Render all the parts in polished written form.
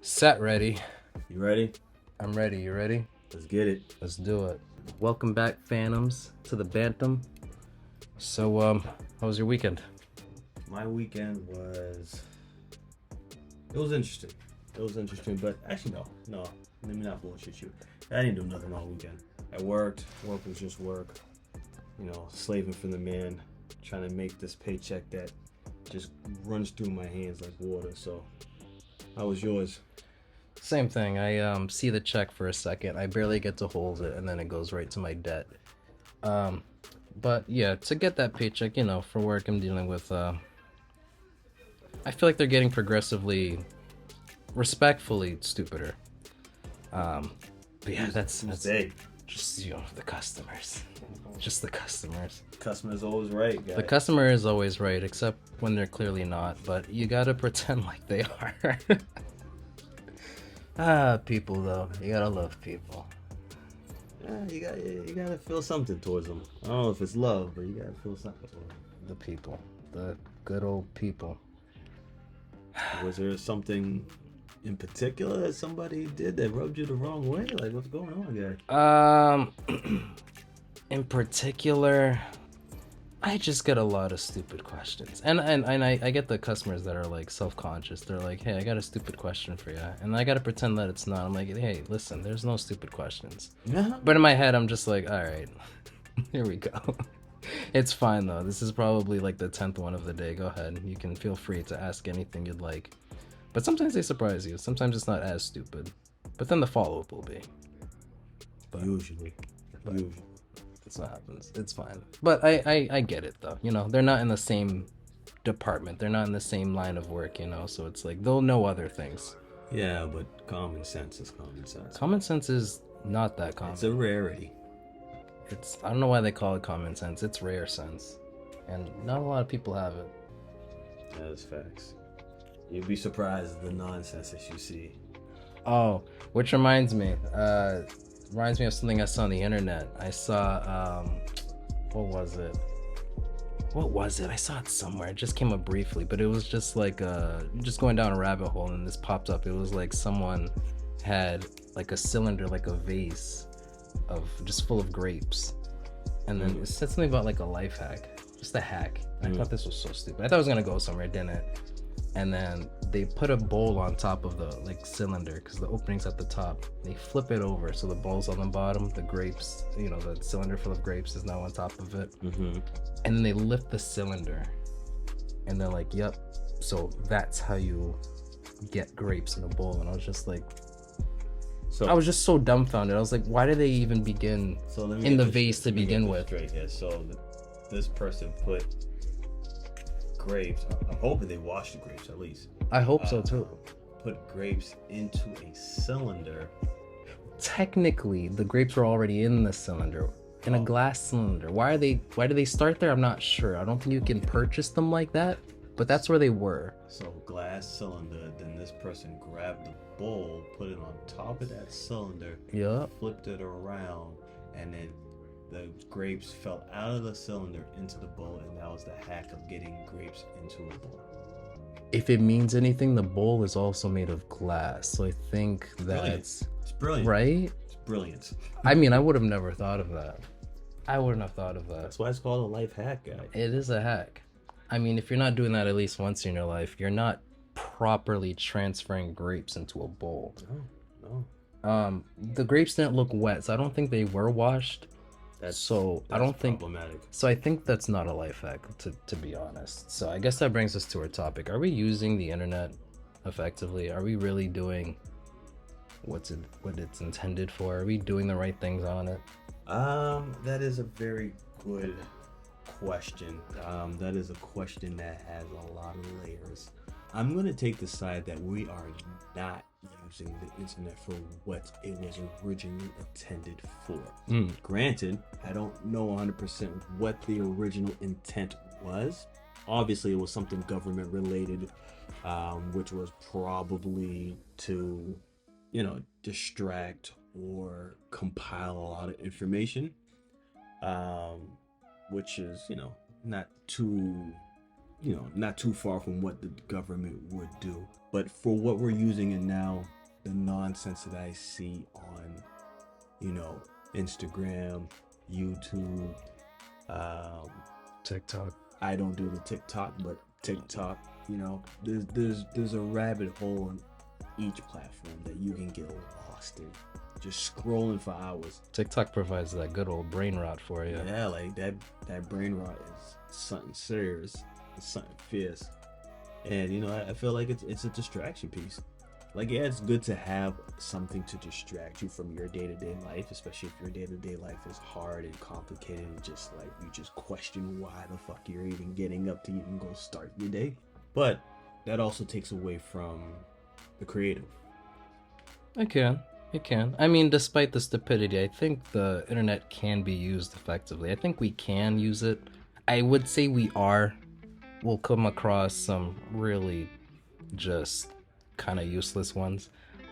Set ready. You ready? I'm ready. You ready? Let's get it. Let's do it. Welcome back, Phantoms, to the Banter. So, how was your weekend? My weekend was... It was interesting. But actually, no. Let me not bullshit you. I didn't do nothing all weekend. I worked. Work was just work. You know, slaving for the man, trying to make this paycheck that just runs through my hands like water. So, how was yours? Same thing. I see the check for a second. I barely get to hold it, and then it goes right to my debt. But yeah, to get that paycheck, you know, for work, I'm dealing with. I feel like they're getting progressively, respectfully stupider. But yeah, that's big. Just the customers. Just the customers. Customer's always right, guys. The customer is always right, except when they're clearly not. But you gotta pretend like they are. People though, you gotta love people. Yeah, you gotta feel something towards them. I don't know if it's love, but you gotta feel something towards them. The people, the good old people. Was there something in particular that somebody did that rubbed you the wrong way? Like, what's going on, guy? In particular, I just get a lot of stupid questions, and I get the customers that are like self-conscious. They're like, "Hey, I got a stupid question for you," and I gotta pretend that it's not. I'm like, "Hey, listen, there's no stupid questions." Yeah. But in my head, I'm just like, "All right, here we go." It's fine though. This is probably like the 10th one of the day. Go ahead. You can feel free to ask anything you'd like. But sometimes they surprise you. Sometimes it's not as stupid. But then the follow-up will be. But, Usually. that's what happens. It's fine. But I get it though. You know, they're not in the same department. They're not in the same line of work, you know. So it's like they'll know other things. Yeah, but common sense is common sense. Common sense is not that common. It's a rarity. I don't know why they call it common sense. It's rare sense. And not a lot of people have it. That's facts. You'd be surprised at the nonsense that you see. Oh, which reminds me of something I saw on the internet. I saw, what was it? I saw it somewhere. It just came up briefly, but it was just like, just going down a rabbit hole, and this popped up. It was like someone had like a cylinder, like a vase of just full of grapes. And then it said something about like a life hack, just a hack. I thought this was so stupid. I thought it was gonna go somewhere, it didn't. And then they put a bowl on top of the like cylinder because the opening's at the top. They flip it over so the bowl's on the bottom. The grapes, you know, the cylinder full of grapes is now on top of it. And then they lift the cylinder, and they're like, "Yep, so that's how you get grapes in a bowl." And I was just like, I was just so dumbfounded. I was like, why did they even begin in the vase to begin with? Straight here. So this person put grapes. I'm hoping they washed the grapes at least. I hope so too. Put grapes into a cylinder. Technically, the grapes were already in the cylinder, in a glass cylinder. Why do they start there? I'm not sure. I don't think you can purchase them like that, but that's where they were. So glass cylinder. Then this person grabbed the bowl, put it on top of that cylinder. Yep. Flipped it around, and then the grapes fell out of the cylinder into the bowl, and that was the hack of getting grapes into a bowl. If it means anything, the bowl is also made of glass, so I think that's It's brilliant. Right? It's brilliant. I mean, I would have never thought of that. I wouldn't have thought of that. That's why it's called a life hack, guy. It is a hack. I mean, if you're not doing that at least once in your life, you're not properly transferring grapes into a bowl. No. The grapes didn't look wet, so I don't think they were washed. That's I don't think problematic. so. I think that's not a life hack, to be honest. So I guess that brings us to our topic. Are we using the internet effectively? Are we really doing what it's intended for? Are we doing the right things on it? That is a very good question. That is a question that has a lot of layers. I'm gonna take the side that we are not using the internet for what it was originally intended for. Granted, I don't know 100% what the original intent was. Obviously, it was something government related, which was probably to, you know, distract or compile a lot of information, which is, you know, not too far from what the government would do. But for what we're using it now, the nonsense that I see on, you know, Instagram, YouTube, TikTok. I don't do the TikTok, but TikTok, you know, there's a rabbit hole in each platform that you can get lost in, just scrolling for hours. TikTok provides that good old brain rot for you. Yeah, like that brain rot is something serious, it's something fierce, and you know, I feel like it's a distraction piece. Like, yeah, it's good to have something to distract you from your day-to-day life, especially if your day-to-day life is hard and complicated and just like you just question why the fuck you're even getting up to even go start your day. But that also takes away from the creative. It can. I mean, despite the stupidity, I think the internet can be used effectively. I think we can use it. I would say we'll come across some really just kind of useless ones,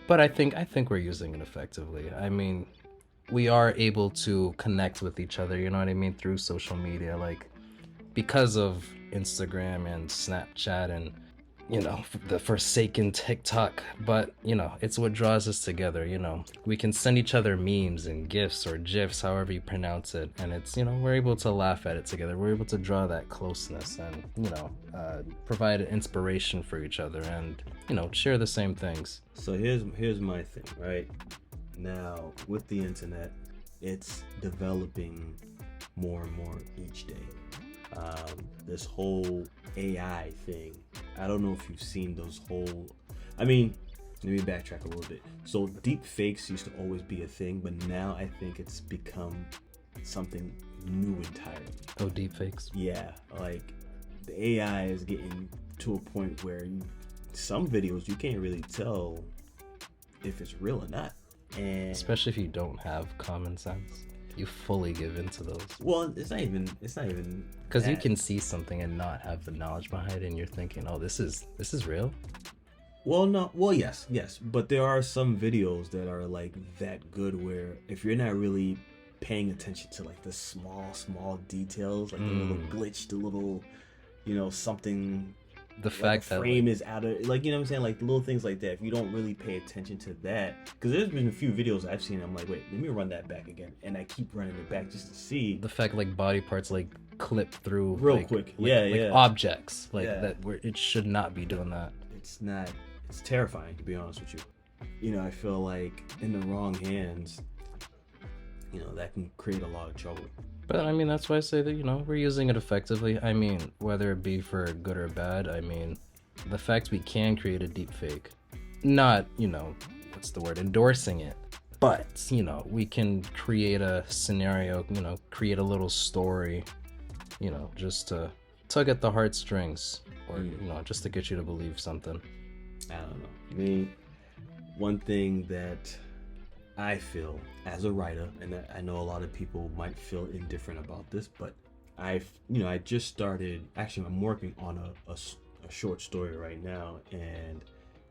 but I think we're using it effectively. I mean, we are able to connect with each other, you know what I mean, through social media, like because of Instagram and Snapchat and, you know, the forsaken TikTok. But you know, it's what draws us together. You know, we can send each other memes and gifs or gifs, however you pronounce it, and it's, you know, we're able to laugh at it together. We're able to draw that closeness and, you know, provide inspiration for each other and, you know, share the same things. So here's my thing, right? Now with the internet, it's developing more and more each day. This whole AI thing, I don't know if you've seen those whole, I mean, let me backtrack a little bit. So deep fakes used to always be a thing, but now I think it's become something new entirely. Oh, deep fakes. Yeah, like the AI is getting to a point where some videos you can't really tell if it's real or not. And especially if you don't have common sense, you fully give into those. Well, it's not even because you can see something and not have the knowledge behind it, and you're thinking, oh, this is real. Well, no, well, yes, but there are some videos that are like that good where if you're not really paying attention to like the small details, like the little glitch, the little, you know, something, the fact that frame is out of, like, you know what I'm saying, like little things like that, if you don't really pay attention to that, because there's been a few videos I've seen, I'm like, wait, let me run that back again, and I keep running it back just to see the fact like body parts like clip through real like, quick, like objects like that, where it should not be doing that. It's terrifying, to be honest with you. You know, I feel like in the wrong hands, you know, that can create a lot of trouble. But I mean, that's why I say that, you know, we're using it effectively. I mean, whether it be for good or bad, I mean, the fact we can create a deep fake, not, you know, what's the word, endorsing it, but, you know, we can create a scenario, you know, create a little story, you know, just to tug at the heartstrings, or, you know, just to get you to believe something. I don't know. I mean, one thing that I feel as a writer, and I know a lot of people might feel indifferent about this, but I just started, actually I'm working on a short story right now, and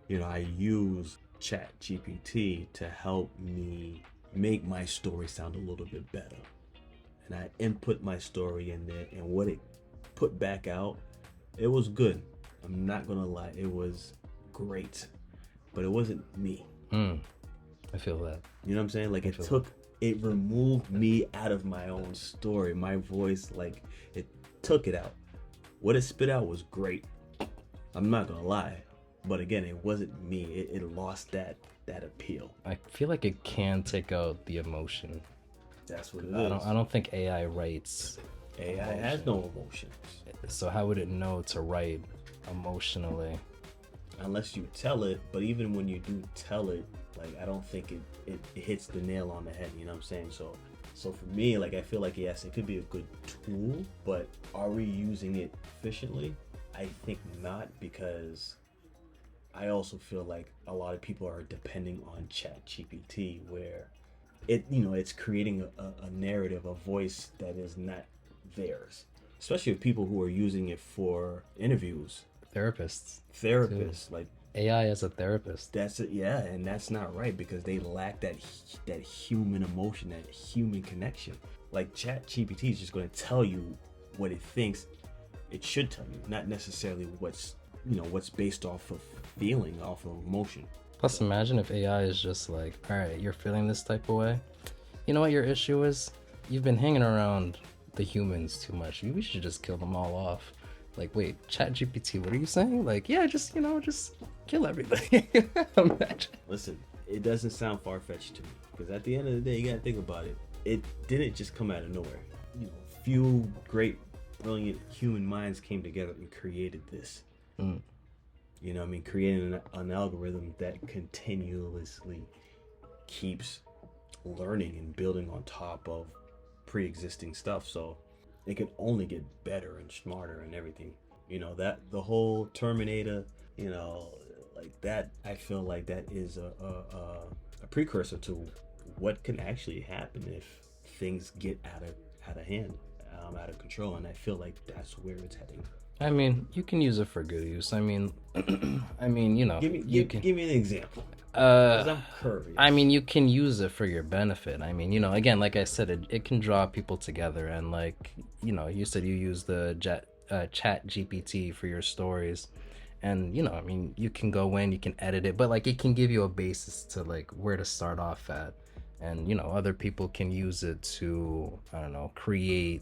you know, I use ChatGPT to help me make my story sound a little bit better, and I input my story in there, and what it put back out, it was good. I'm not gonna lie, it was great, but it wasn't me. I feel that. You know what I'm saying? Like it removed me out of my own story. My voice, like, it took it out. What it spit out was great. I'm not gonna lie. But again, it wasn't me. It lost that appeal. I feel like it can take out the emotion. That's what it is. I don't think AI writes. AI has no emotions. So how would it know to write emotionally? Unless you tell it, but even when you do tell it, like, I don't think it hits the nail on the head, you know what I'm saying? So for me, like, I feel like, yes, it could be a good tool, but are we using it efficiently? I think not, because I also feel like a lot of people are depending on ChatGPT, where it's creating a narrative, a voice that is not theirs, especially with people who are using it for interviews. Therapists, like AI as a therapist. That's it, yeah, and that's not right, because they lack that human emotion, that human connection. Like, ChatGPT is just going to tell you what it thinks it should tell you, not necessarily what's based off of feeling, off of emotion. Plus, imagine if AI is just like, all right, you're feeling this type of way. You know what your issue is? You've been hanging around the humans too much. We should just kill them all off. Like, wait, ChatGPT, what are you saying? Like, yeah, just, just kill everybody. Imagine. Listen, it doesn't sound far-fetched to me, because at the end of the day, you gotta think about it. It didn't just come out of nowhere. Few great, brilliant human minds came together and created this. Creating an algorithm that continuously keeps learning and building on top of pre-existing stuff, so it can only get better and smarter and everything. That the whole Terminator, like that, I feel like that is a precursor to what can actually happen if things get out of hand, out of control, and I feel like that's where it's heading. I mean, you can use it for good use. I mean, give me an example. I'm curious. I mean, you can use it for your benefit. I mean, again, like I said, it can draw people together, and like, you said you use the chat GPT for your stories, and I mean, you can go in, you can edit it, but like it can give you a basis to like where to start off at, and other people can use it to, I don't know, create,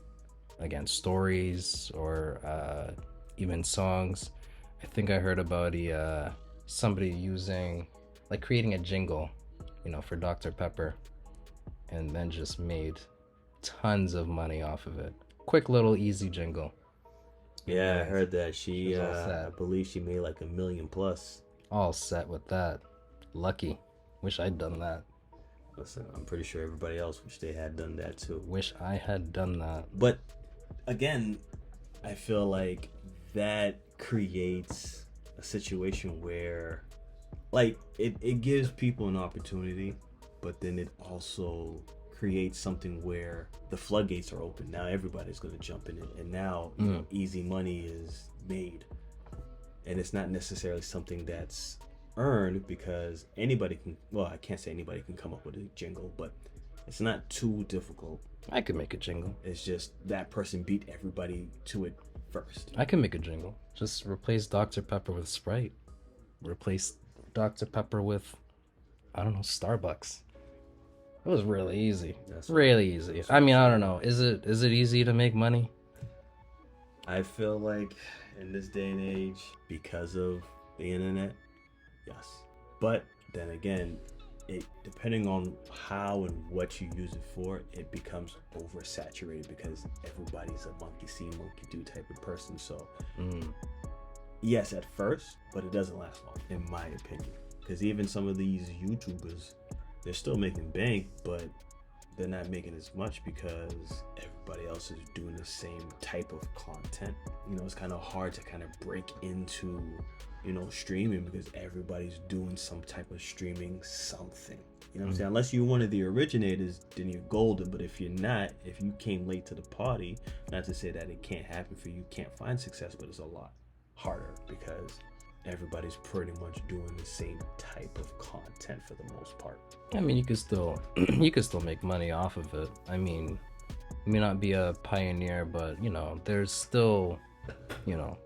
again, stories or even songs. I think I heard about somebody using, like, creating a jingle, for Dr. Pepper, and then just made tons of money off of it. Quick little easy jingle. Yeah, I heard that. She I believe she made like $1 million plus. All set with that. Lucky. Wish I'd done that. Listen, I'm pretty sure everybody else wish they had done that too. Wish I had done that. But again, I feel like that creates a situation where, like, it gives people an opportunity, but then it also creates something where the floodgates are open. Now everybody's going to jump in it, and now easy money is made, and it's not necessarily something that's earned, because anybody can, well, I can't say anybody can come up with a jingle, but it's not too difficult. I could make a jingle. It's just that person beat everybody to it first. I can make a jingle. Just replace Dr. Pepper with Sprite. Replace Dr. Pepper with, I don't know, Starbucks. It was really easy. Really easy. I mean, I don't know. Is it easy to make money? I feel like in this day and age, because of the internet, yes. But then again, it, depending on how and what you use it for, it becomes oversaturated, because everybody's a monkey see, monkey do type of person. So yes, at first, but it doesn't last long, in my opinion. Because even some of these YouTubers, they're still making bank, but they're not making as much because everybody else is doing the same type of content. It's kind of hard to kind of break into, streaming, because everybody's doing some type of streaming something. You know what I'm saying? Unless you're one of the originators, then you're golden. But if you're not, if you came late to the party, not to say that it can't happen for you, can't find success, but it's a lot harder because everybody's pretty much doing the same type of content for the most part. I mean, you could still make money off of it. I mean, you may not be a pioneer, but there's still,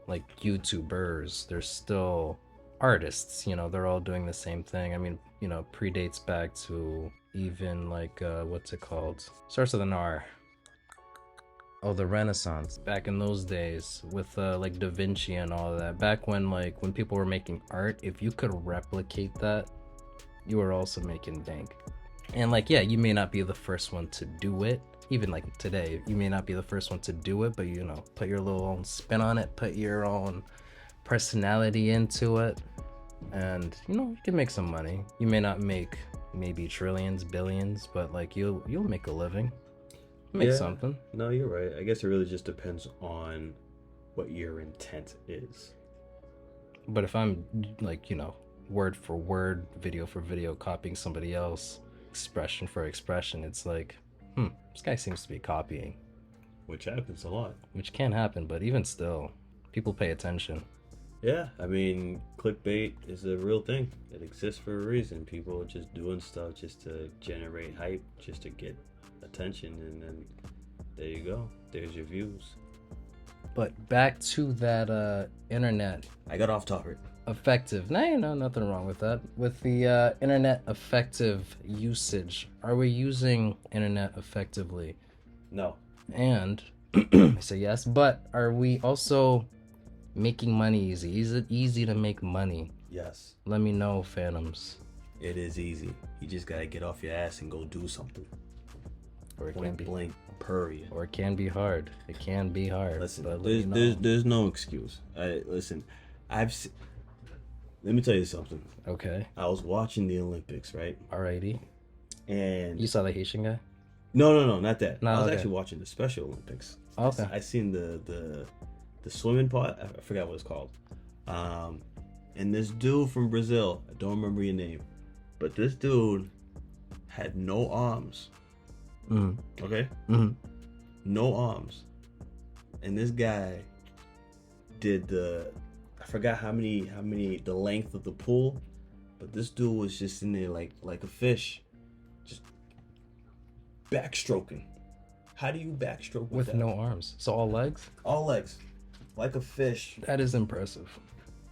like YouTubers, there's still artists, they're all doing the same thing. I mean, predates back to even like what's it called? Starts with an R. Oh, the Renaissance. Back in those days with like Da Vinci and all of that. Back when when people were making art, if you could replicate that, you were also making bank. And like, yeah, you may not be the first one to do it. Even like today, you may not be the first one to do it, but put your little own spin on it, put your own personality into it, and you can make some money. You may not make maybe trillions, billions, but like you'll make a living. Make something. No, you're right. I guess it really just depends on what your intent is. But if I'm like, word for word, video for video, copying somebody else, expression for expression, it's like, this guy seems to be copying. Which happens a lot. Which can happen, but even still, people pay attention. Yeah, I mean, clickbait is a real thing. It exists for a reason. People are just doing stuff just to generate hype, just to get attention, and then there you go. There's your views. But back to that internet I got off topic. effective. No, you know, nothing wrong with that. With the internet effective usage, are we using internet effectively? No. And I say yes, but are we also making money easy? Is it easy to make money? Yes. Let me know, Phantoms. It is easy. You just gotta get off your ass and go do something. Or it can Point be, blank, period. or it can be hard. It can be hard. Listen, but let me know. there's no excuse. Listen, let me tell you something. Okay. I was watching the Olympics, right? Alrighty. And You saw the Haitian guy? no, not that. No, I was okay. actually watching the Special Olympics. Okay. I seen the swimming part. I forgot what it's called. And this dude from Brazil, I don't remember your name, but this dude had no arms. Mm-hmm. Okay. Mm-hmm. No arms, and this guy did I forgot how many the length of the pool, but this dude was just in there like a fish, just backstroking. How do you backstroke With that? no arms. So all legs? All legs, like a fish. That is impressive.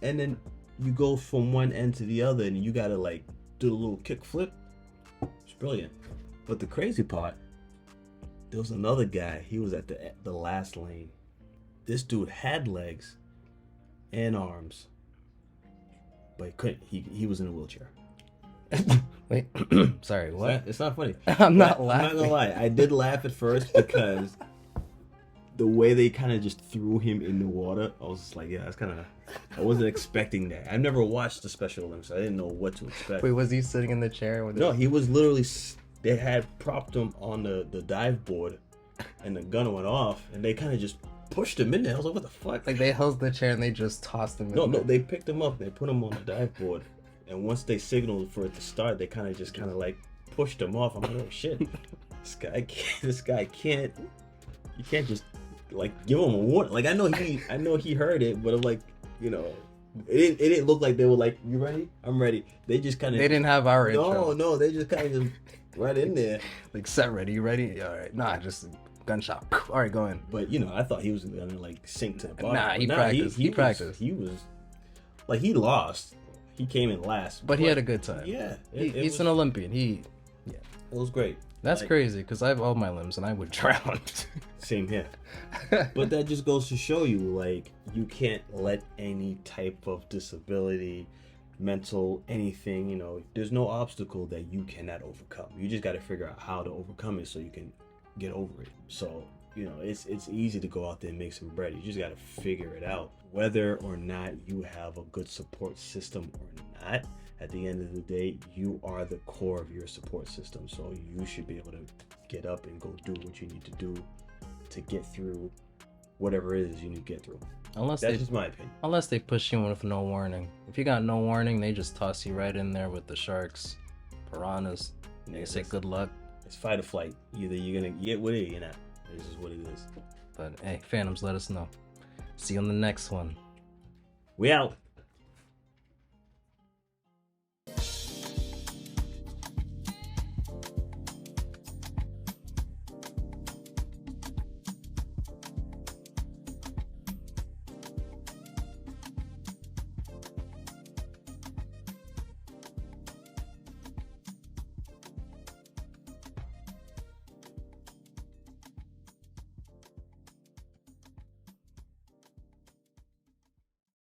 And then you go from one end to the other, and you gotta like do a little kick flip. It's brilliant. But the crazy part, there was another guy. He was at the last lane. This dude had legs and arms, but he couldn't. He was in a wheelchair. Wait. Sorry, what? It's not funny. I'm not I'm laughing. not gonna lie. I did laugh at first because the way they kind of just threw him in the water, I was just like, yeah, that's kind of. I wasn't expecting that. I've never watched the Special Olympics. I didn't know what to expect. Wait, was he sitting in the chair with No, he was literally. They had propped him on the dive board, and the gun went off, and they kind of just pushed him in there. I was like, what the fuck? Like they held the chair and they just tossed him in No, there. they picked him up, they put him on the dive board, and once they signaled for it to start, they kind of like pushed him off. I'm like, oh shit, this guy can't. You can't just like give him a warning. Like I know he heard it, but I'm like, you know, it didn't look like they were like, you ready? I'm ready. They just kind of. They didn't have our intro. No, they just kind of just right in there. Like set ready, you ready? All right. Nah, just gunshot. All right, go in. But you know, I thought he was gonna like sink to the bottom. Nah, he practiced. He practiced. He was like he lost. He came in last, But he had a good time. Yeah, He's an Olympian. It was great. That's Like, crazy because I have all my limbs and I would drown. Same here. But that just goes to show you, like, you can't let any type of disability, mental, anything, you know, there's no obstacle that you cannot overcome. You just got to figure out how to overcome it so you can get over it. So, you know, it's easy to go out there and make some bread. You just got to figure it out. Whether or not you have a good support system or not, at the end of the day, you are the core of your support system. So you should be able to get up and go do what you need to do to get through whatever it is you need to get through. That's just my opinion. Unless they push you in with no warning. If you got no warning, they just toss you right in there with the sharks, piranhas. And they say good luck. It's fight or flight. Either you're gonna get with it or you're not. This is what it is. But hey, Phantoms, let us know. See you on the next one. We out.